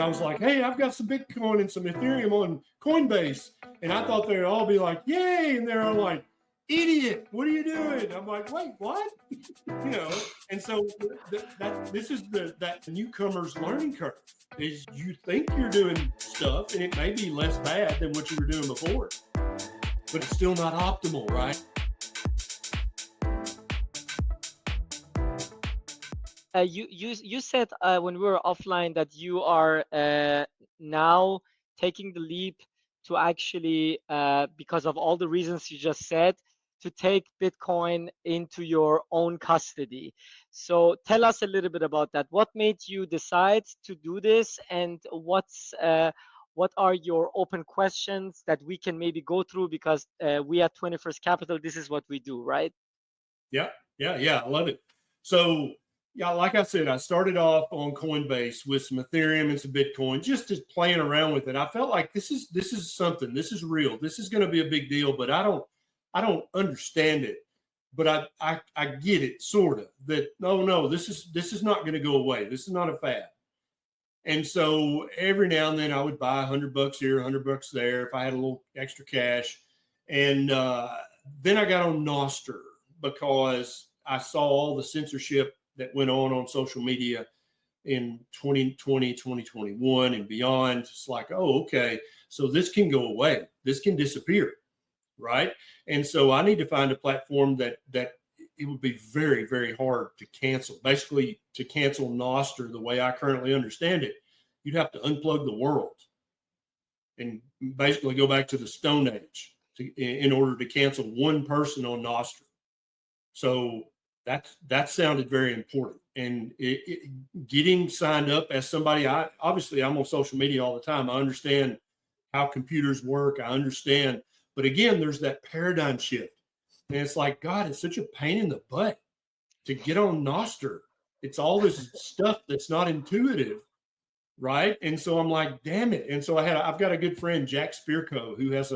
I was like, hey, I've got some Bitcoin and some Ethereum on Coinbase. And I thought they'd all be like, yay. And they're all like, idiot, what are you doing? I'm like, wait, what? And so this is that newcomer's learning curve is you think you're doing stuff and it may be less bad than what you were doing before, but it's still not optimal, right? You said when we were offline that you are now taking the leap to actually, because of all the reasons you just said, to take Bitcoin into your own custody. So tell us a little bit about that. What made you decide to do this, and what are your open questions that we can maybe go through, because we at 21st Capital, this is what we do, right? Yeah, I love it. So yeah, like I said, I started off on Coinbase with some Ethereum and some Bitcoin, just playing around with it. I felt like this is something, this is real, this is going to be a big deal, but I don't understand it, but I get it sort of, that no, this is not going to go away. This is not a fad. And so every now and then I would buy $100 here, $100 there if I had a little extra cash. And then I got on Nostr because I saw all the censorship that went on social media in 2020, 2021 and beyond. It's like, oh, okay, so this can go away. This can disappear, right? And so I need to find a platform that it would be very, very hard to cancel. Basically, to cancel Nostr the way I currently understand it, you'd have to unplug the world and basically go back to the Stone Age in order to cancel one person on Nostr. So that sounded very important. And getting signed up as somebody, obviously I'm on social media all the time. I understand how computers work. I understand. But again, there's that paradigm shift. And it's like, God, it's such a pain in the butt to get on Nostr. It's all this stuff that's not intuitive, right? And so I'm like, damn it. And so I've got a good friend, Jack Spirko, who has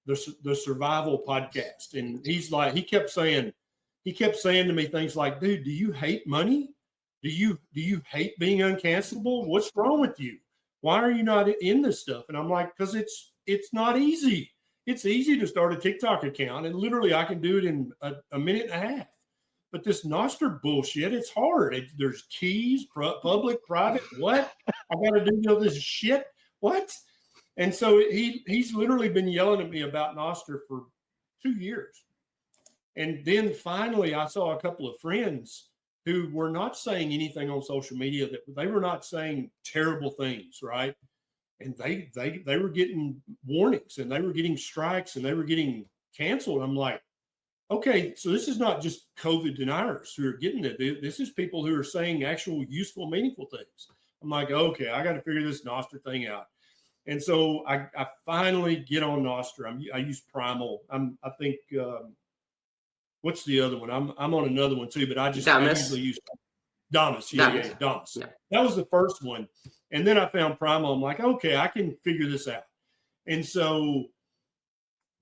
the Survival podcast. And he's like, he kept saying to me things like, dude, do you hate money? Do you hate being uncancelable? What's wrong with you? Why are you not in this stuff? And I'm like, because it's not easy. It's easy to start a TikTok account, and literally I can do it in a minute and a half. But this Nostr bullshit, it's hard. There's keys, public, private. What? I got to do all this shit. What? And so he's literally been yelling at me about Nostr for 2 years. And then finally, I saw a couple of friends who were not saying anything on social media, that they were not saying terrible things, right? And they were getting warnings, and they were getting strikes, and they were getting canceled. I'm like, okay, so this is not just COVID deniers who are getting it. This is people who are saying actual useful, meaningful things. I'm like, okay, I got to figure this Nostr thing out. And so I finally get on Nostr. I use Primal. I think. What's the other one? I'm on another one too, but I usually use Damus. Yeah, Damus. Yeah. That was the first one. And then I found Primal. I'm like, okay, I can figure this out. And so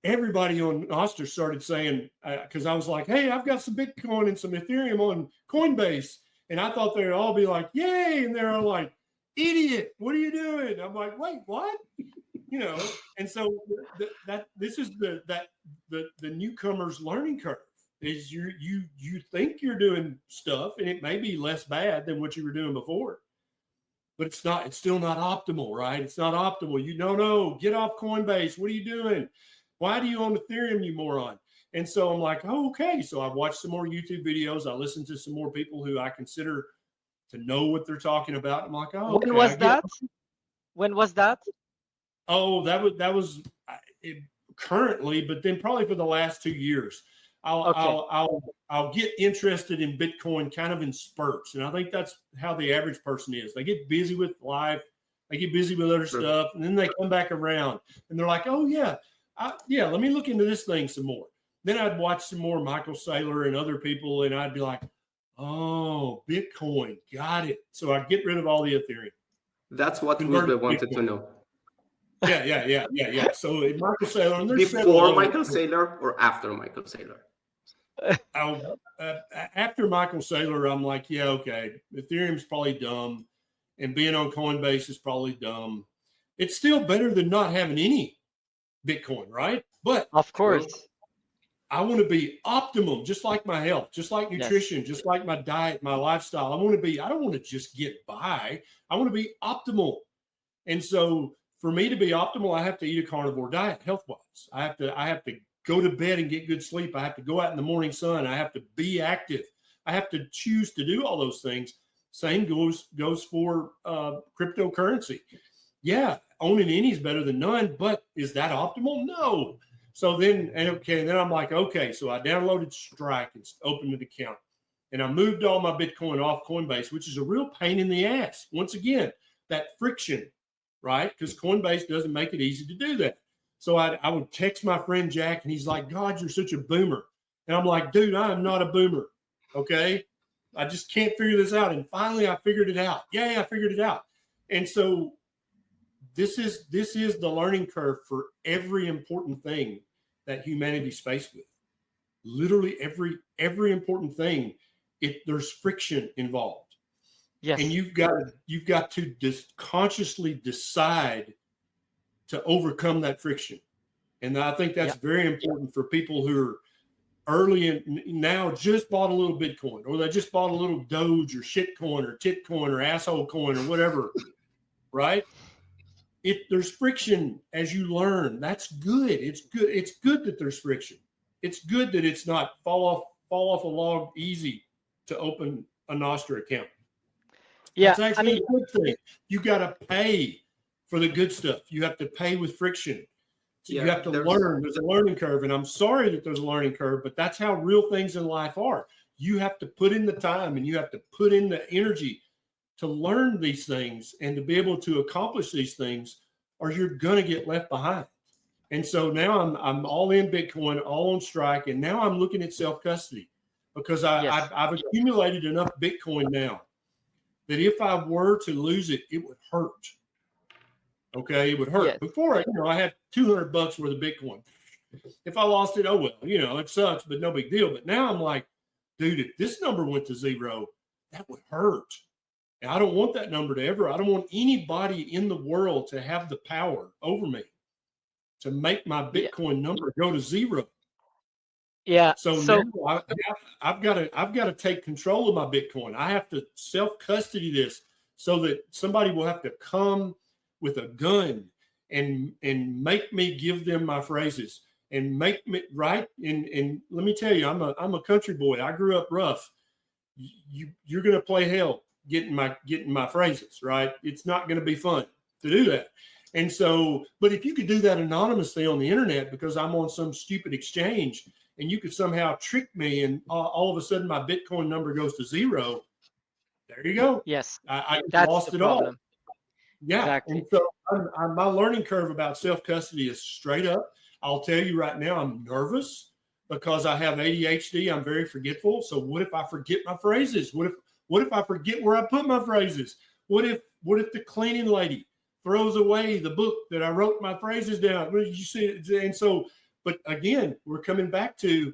everybody on Nostr started saying, because I was like, hey, I've got some Bitcoin and some Ethereum on Coinbase. And I thought they'd all be like, yay. And they're all like, idiot, what are you doing? I'm like, wait, what? And so this is the newcomer's learning curve. Is you think you're doing stuff and it may be less bad than what you were doing before, but it's not. It's still not optimal, right? It's not optimal. You don't know. Get off Coinbase. What are you doing? Why do you own Ethereum, you moron? And so I'm like, oh, okay. So I watched some more YouTube videos. I listened to some more people who I consider to know what they're talking about. I'm like, oh, okay. When was that? When was that? Oh, that was currently, but then probably for the last 2 years. I'll get interested in Bitcoin kind of in spurts. And I think that's how the average person is. They get busy with life. They get busy with other stuff. And then they come back around and they're like, oh yeah, let me look into this thing some more. Then I'd watch some more Michael Saylor and other people. And I'd be like, oh, Bitcoin, got it. So I get rid of all the Ethereum. That's what we wanted to know. Yeah. So Michael Saylor. And before Michael Saylor or after Michael Saylor? After Michael Saylor, I'm like, yeah, okay. Ethereum's probably dumb. and being on Coinbase is probably dumb. It's still better than not having any Bitcoin, right? But Of course. I want to be optimum, just like my health, just like nutrition, Yes. just like my diet, my lifestyle. I don't want to just get by. I want to be optimal. And so for me to be optimal, I have to eat a carnivore diet health-wise. I have to go to bed and get good sleep. I have to go out in the morning sun. I have to be active. I have to choose to do all those things. Same goes for cryptocurrency. Yeah, owning any is better than none, but is that optimal? No. So then I'm like, okay, so I downloaded Strike and opened an account. And I moved all my Bitcoin off Coinbase, which is a real pain in the ass. Once again, that friction, right? Because Coinbase doesn't make it easy to do that. So I would text my friend Jack, and he's like, God, you're such a boomer. And I'm like, dude, I am not a boomer, okay? I just can't figure this out. And finally, I figured it out. Yeah, I figured it out. And so this is the learning curve for every important thing that humanity's faced with. Literally every important thing, there's friction involved. Yes. And you've got to consciously decide to overcome that friction. And I think that's very important for people who are early and now just bought a little Bitcoin, or they just bought a little Doge or shitcoin or titcoin or asshole coin or whatever, right? If there's friction as you learn, that's good. It's good. It's good that there's friction. It's good that it's not fall off a log easy to open a Nostra account. Yeah, that's actually a good thing. You got to pay for the good stuff. You have to pay with friction. So you have to learn. There's a learning curve, and I'm sorry that there's a learning curve, but that's how real things in life are. You have to put in the time, and you have to put in the energy to learn these things and to be able to accomplish these things, or you're going to get left behind. And so now I'm all in Bitcoin, all on Strike, and now I'm looking at self-custody because I've accumulated enough Bitcoin now that if I were to lose it, it would hurt. Okay, it would hurt. Yes. Before, I had $200 worth of Bitcoin. If I lost it, oh well, it sucks, but no big deal. But now I'm like, dude, if this number went to zero, that would hurt. And I don't want that number to I don't want anybody in the world to have the power over me to make my Bitcoin number go to zero. Yeah. So now I've got to take control of my Bitcoin. I have to self-custody this so that somebody will have to come with a gun and make me give them my phrases and make me right. And let me tell you, I'm a country boy. I grew up rough. You're going to play hell getting my phrases, right? It's not going to be fun to do that. And so, but if you could do that anonymously on the internet because I'm on some stupid exchange and you could somehow trick me and all of a sudden my Bitcoin number goes to zero, there you go. Yes. I That's lost the it all. problem. Yeah. Exactly. And so my learning curve about self-custody is straight up. I'll tell you right now, I'm nervous because I have ADHD. I'm very forgetful. So what if I forget my phrases? What if I forget where I put my phrases? What if the cleaning lady throws away the book that I wrote my phrases down? What did you see? And so, but again, we're coming back to,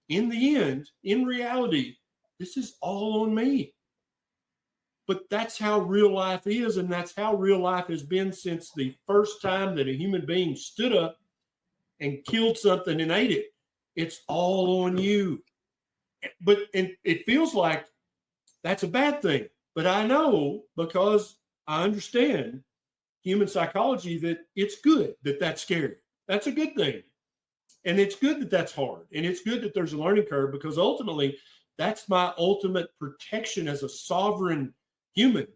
in the end, in reality, this is all on me. But that's how real life is, and that's how real life has been since the first time that a human being stood up and killed something and ate it. It's all on you. But and it feels like that's a bad thing. But I know, because I understand human psychology, that it's good that that's scary. That's a good thing. And it's good that that's hard. And it's good that there's a learning curve, because ultimately that's my ultimate protection as a sovereign human,